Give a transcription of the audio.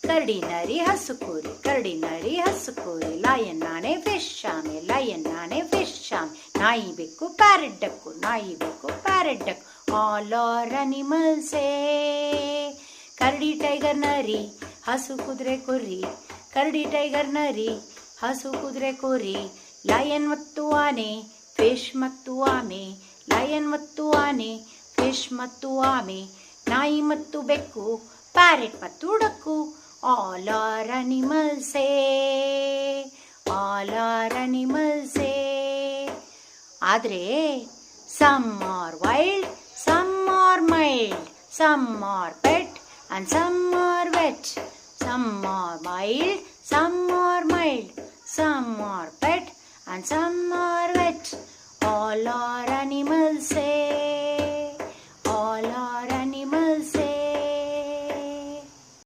ಕರಡಿ ನರಿ ಹಸು ಕುರಿ, ಕರಡಿ ನರಿ ಹಸು ಕುರಿ. ಲಯನ್ ಆನೆ ಫಿಶ್ ಆಮೆ, ಲಯನ್ ಆನೆ ಫಿಶ್ ಆಮೆ. ನಾಯಿ ಬೆಕ್ಕು ಪ್ಯಾರೆಟ್ ಡಕ್ಕು, ನಾಯಿ ಬೆಕ್ಕು parrot deck. All are animals ಏ. ಕರಡಿ ಟೈಗರ್ ನರಿ ಹಸು ಕುದುರೆ ಕುರಿ, ಕರಡಿ ಟೈಗರ್ ನರಿ ಹಸು ಕುದುರೆ ಕುರಿ. ಲಯನ್ ಮತ್ತು ಆನೆ ಫಿಶ್ ಮತ್ತು ಆಮೆ, ಲಯನ್ ಮತ್ತು ಆನೆ ಫಿಶ್ ಮತ್ತು ಆಮೆ. ನಾಯಿ ಮತ್ತು ಬೆಕ್ಕು ಪ್ಯಾರೆಟ್ ಮತ್ತು ಡಕ್ಕು. ಆಲ್ ಆರ್ ಅನಿಮಲ್ಸ್ ಏ, ಆಲ್ ಆರ್ ಅನಿಮಲ್ಸ್ ಏ. ಆದರೆ some are wild, some are mild, some are pet and some are wet. Some are mild, some are mild, some are pet and some are wet. All are animals say.